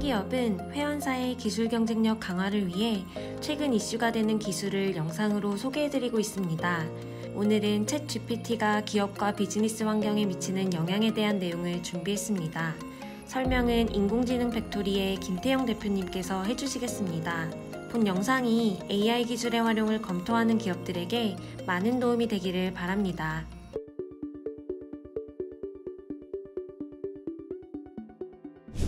K기업은 회원사의 기술 경쟁력 강화를 위해 최근 이슈가 되는 기술을 영상으로 소개해드리고 있습니다. 오늘은 챗GPT가 기업과 비즈니스 환경에 미치는 영향에 대한 내용을 준비했습니다. 설명은 인공지능 팩토리의 김태영 대표님께서 해주시겠습니다. 본 영상이 AI 기술의 활용을 검토하는 기업들에게 많은 도움이 되기를 바랍니다.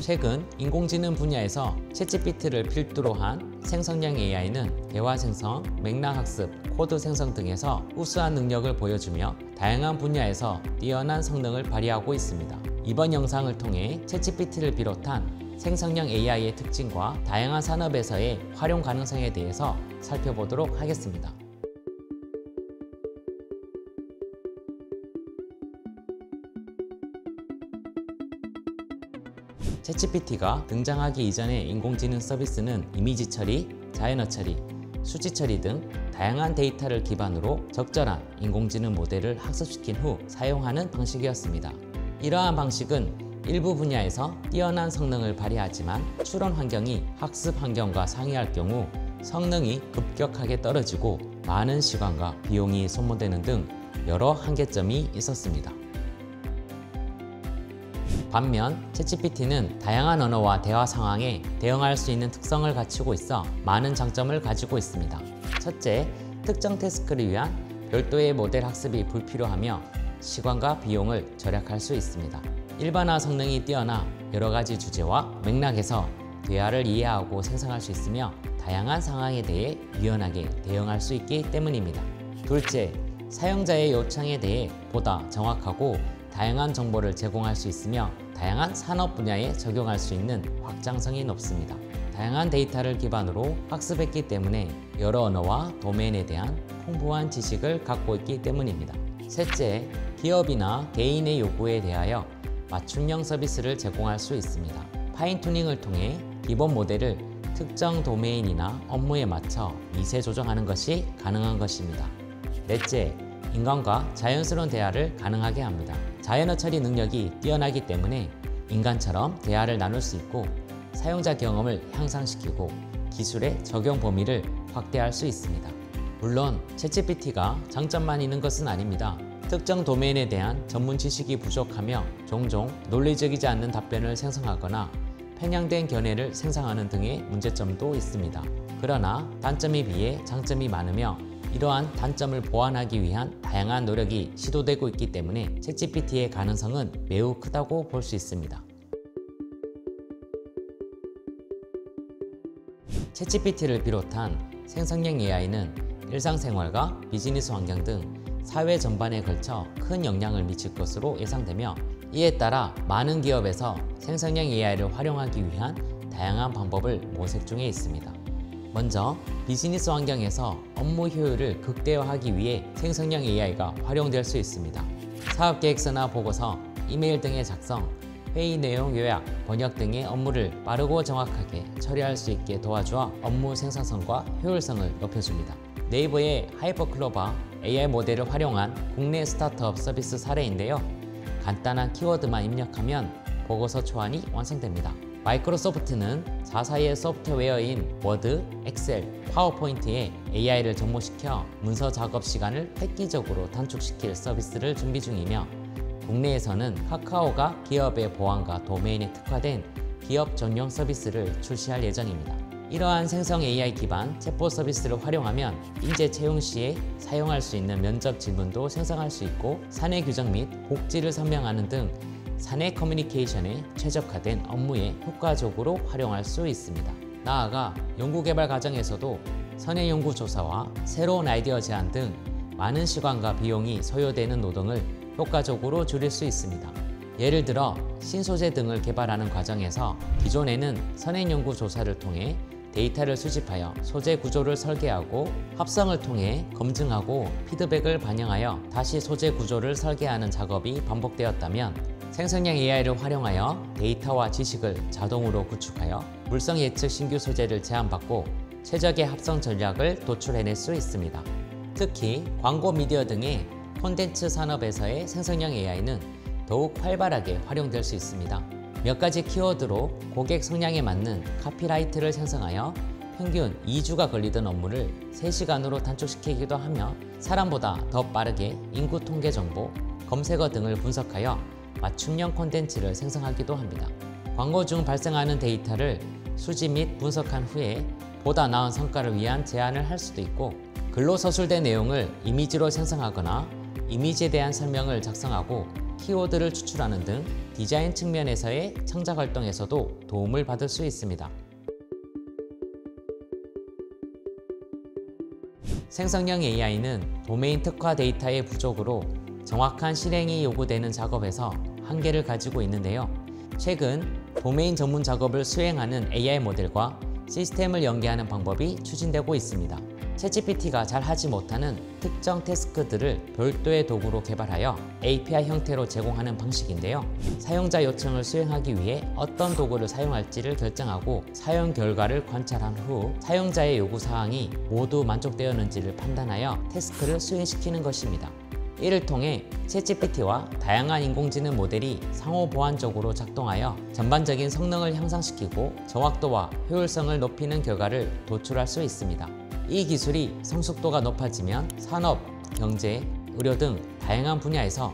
최근 인공지능 분야에서 챗GPT를 필두로 한 생성형 AI는 대화 생성, 맥락 학습, 코드 생성 등에서 우수한 능력을 보여주며 다양한 분야에서 뛰어난 성능을 발휘하고 있습니다. 이번 영상을 통해 챗GPT를 비롯한 생성형 AI의 특징과 다양한 산업에서의 활용 가능성에 대해서 살펴보도록 하겠습니다. 챗GPT가 등장하기 이전의 인공지능 서비스는 이미지 처리, 자연어 처리, 수치 처리 등 다양한 데이터를 기반으로 적절한 인공지능 모델을 학습시킨 후 사용하는 방식이었습니다. 이러한 방식은 일부 분야에서 뛰어난 성능을 발휘하지만 추론 환경이 학습 환경과 상이할 경우 성능이 급격하게 떨어지고 많은 시간과 비용이 소모되는 등 여러 한계점이 있었습니다. 반면 챗GPT는 다양한 언어와 대화 상황에 대응할 수 있는 특성을 갖추고 있어 많은 장점을 가지고 있습니다. 첫째, 특정 태스크를 위한 별도의 모델 학습이 불필요하며 시간과 비용을 절약할 수 있습니다. 일반화 성능이 뛰어나 여러 가지 주제와 맥락에서 대화를 이해하고 생성할 수 있으며 다양한 상황에 대해 유연하게 대응할 수 있기 때문입니다. 둘째, 사용자의 요청에 대해 보다 정확하고 다양한 정보를 제공할 수 있으며 다양한 산업 분야에 적용할 수 있는 확장성이 높습니다. 다양한 데이터를 기반으로 학습했기 때문에 여러 언어와 도메인에 대한 풍부한 지식을 갖고 있기 때문입니다. 셋째, 기업이나 개인의 요구에 대하여 맞춤형 서비스를 제공할 수 있습니다. 파인튜닝을 통해 기본 모델을 특정 도메인이나 업무에 맞춰 미세 조정하는 것이 가능한 것입니다. 넷째, 인간과 자연스러운 대화를 가능하게 합니다. 자연어 처리 능력이 뛰어나기 때문에 인간처럼 대화를 나눌 수 있고 사용자 경험을 향상시키고 기술의 적용 범위를 확대할 수 있습니다. 물론 챗GPT가 장점만 있는 것은 아닙니다. 특정 도메인에 대한 전문 지식이 부족하며 종종 논리적이지 않는 답변을 생성하거나 편향된 견해를 생성하는 등의 문제점도 있습니다. 그러나 단점에 비해 장점이 많으며 이러한 단점을 보완하기 위한 다양한 노력이 시도되고 있기 때문에 챗GPT의 가능성은 매우 크다고 볼 수 있습니다. 챗GPT를 비롯한 생성형 AI는 일상생활과 비즈니스 환경 등 사회 전반에 걸쳐 큰 영향을 미칠 것으로 예상되며 이에 따라 많은 기업에서 생성형 AI를 활용하기 위한 다양한 방법을 모색 중에 있습니다. 먼저 비즈니스 환경에서 업무 효율을 극대화하기 위해 생성형 AI가 활용될 수 있습니다. 사업계획서나 보고서, 이메일 등의 작성, 회의 내용 요약, 번역 등의 업무를 빠르고 정확하게 처리할 수 있게 도와주어 업무 생산성과 효율성을 높여줍니다. 네이버의 하이퍼클로바 AI 모델을 활용한 국내 스타트업 서비스 사례인데요. 간단한 키워드만 입력하면 보고서 초안이 완성됩니다. 마이크로소프트는 자사의 소프트웨어인 워드, 엑셀, 파워포인트에 AI를 접목시켜 문서 작업 시간을 획기적으로 단축시킬 서비스를 준비 중이며 국내에서는 카카오가 기업의 보안과 도메인에 특화된 기업 전용 서비스를 출시할 예정입니다. 이러한 생성 AI 기반 챗봇 서비스를 활용하면 인재 채용 시에 사용할 수 있는 면접 질문도 생성할 수 있고 사내 규정 및 복지를 설명하는 등 사내 커뮤니케이션에 최적화된 업무에 효과적으로 활용할 수 있습니다. 나아가 연구개발 과정에서도 선행 연구 조사와 새로운 아이디어 제안 등 많은 시간과 비용이 소요되는 노동을 효과적으로 줄일 수 있습니다. 예를 들어 신소재 등을 개발하는 과정에서 기존에는 선행 연구 조사를 통해 데이터를 수집하여 소재 구조를 설계하고 합성을 통해 검증하고 피드백을 반영하여 다시 소재 구조를 설계하는 작업이 반복되었다면 생성형 AI를 활용하여 데이터와 지식을 자동으로 구축하여 물성 예측 신규 소재를 제안받고 최적의 합성 전략을 도출해낼 수 있습니다. 특히 광고 미디어 등의 콘텐츠 산업에서의 생성형 AI는 더욱 활발하게 활용될 수 있습니다. 몇 가지 키워드로 고객 성향에 맞는 카피라이트를 생성하여 평균 2주가 걸리던 업무를 3시간으로 단축시키기도 하며 사람보다 더 빠르게 인구 통계 정보, 검색어 등을 분석하여 맞춤형 콘텐츠를 생성하기도 합니다. 광고 중 발생하는 데이터를 수집 및 분석한 후에 보다 나은 성과를 위한 제안을 할 수도 있고, 글로 서술된 내용을 이미지로 생성하거나 이미지에 대한 설명을 작성하고 키워드를 추출하는 등 디자인 측면에서의 창작 활동에서도 도움을 받을 수 있습니다. 생성형 AI는 도메인 특화 데이터의 부족으로 정확한 실행이 요구되는 작업에서 한계를 가지고 있는데요. 최근 도메인 전문 작업을 수행하는 AI 모델과 시스템을 연계하는 방법이 추진되고 있습니다. 챗GPT가 잘 하지 못하는 특정 태스크들을 별도의 도구로 개발하여 API 형태로 제공하는 방식인데요. 사용자 요청을 수행하기 위해 어떤 도구를 사용할지를 결정하고 사용 결과를 관찰한 후 사용자의 요구사항이 모두 만족되었는지를 판단하여 태스크를 수행시키는 것입니다. 이를 통해 챗GPT와 다양한 인공지능 모델이 상호 보완적으로 작동하여 전반적인 성능을 향상시키고 정확도와 효율성을 높이는 결과를 도출할 수 있습니다. 이 기술이 성숙도가 높아지면 산업, 경제, 의료 등 다양한 분야에서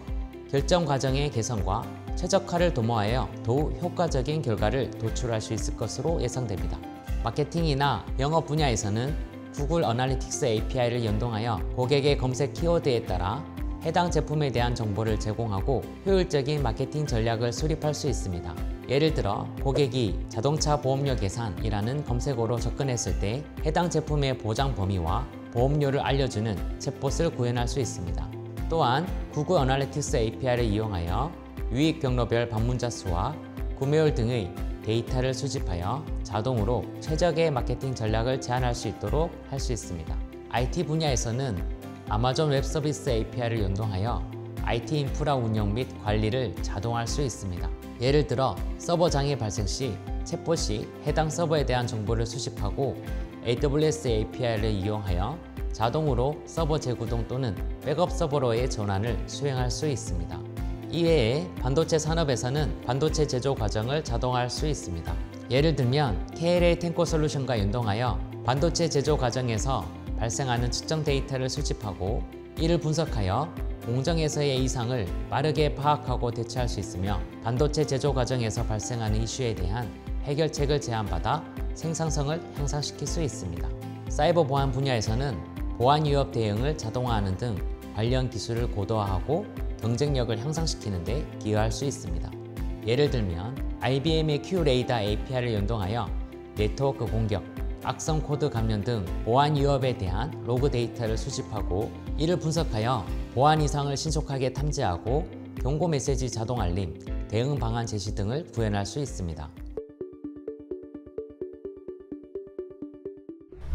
결정 과정의 개선과 최적화를 도모하여 더욱 효과적인 결과를 도출할 수 있을 것으로 예상됩니다. 마케팅이나 영업 분야에서는 구글 어널리틱스 API를 연동하여 고객의 검색 키워드에 따라 해당 제품에 대한 정보를 제공하고 효율적인 마케팅 전략을 수립할 수 있습니다. 예를 들어 고객이 자동차 보험료 계산이라는 검색어로 접근했을 때 해당 제품의 보장 범위와 보험료를 알려주는 챗봇을 구현할 수 있습니다. 또한 구글 어널리틱스 API를 이용하여 유입 경로별 방문자 수와 구매율 등의 데이터를 수집하여 자동으로 최적의 마케팅 전략을 제안할 수 있도록 할 수 있습니다. IT 분야에서는 아마존 웹 서비스 API를 연동하여 IT 인프라 운영 및 관리를 자동화할 수 있습니다. 예를 들어 서버 장애 발생 시 챗봇이 해당 서버에 대한 정보를 수집하고 AWS API를 이용하여 자동으로 서버 재구동 또는 백업 서버로의 전환을 수행할 수 있습니다. 이외에 반도체 산업에서는 반도체 제조 과정을 자동화할 수 있습니다. 예를 들면 KLA 텐코 솔루션과 연동하여 반도체 제조 과정에서 발생하는 측정 데이터를 수집하고 이를 분석하여 공정에서의 이상을 빠르게 파악하고 대처할 수 있으며 반도체 제조 과정에서 발생하는 이슈에 대한 해결책을 제안받아 생산성을 향상시킬 수 있습니다. 사이버 보안 분야에서는 보안 위협 대응을 자동화하는 등 관련 기술을 고도화하고 경쟁력을 향상시키는 데 기여할 수 있습니다. 예를 들면 IBM의 Q-레이더 API를 연동하여 네트워크 공격, 악성 코드 감염 등 보안 위협에 대한 로그 데이터를 수집하고 이를 분석하여 보안 이상을 신속하게 탐지하고 경고 메시지 자동 알림, 대응 방안 제시 등을 구현할 수 있습니다.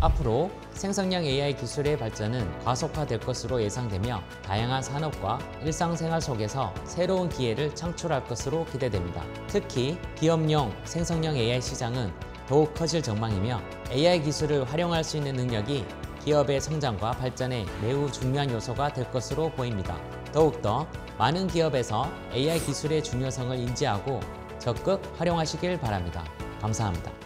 앞으로 생성형 AI 기술의 발전은 가속화될 것으로 예상되며 다양한 산업과 일상생활 속에서 새로운 기회를 창출할 것으로 기대됩니다. 특히 기업용 생성형 AI 시장은 더욱 커질 전망이며 AI 기술을 활용할 수 있는 능력이 기업의 성장과 발전에 매우 중요한 요소가 될 것으로 보입니다. 더욱더 많은 기업에서 AI 기술의 중요성을 인지하고 적극 활용하시길 바랍니다. 감사합니다.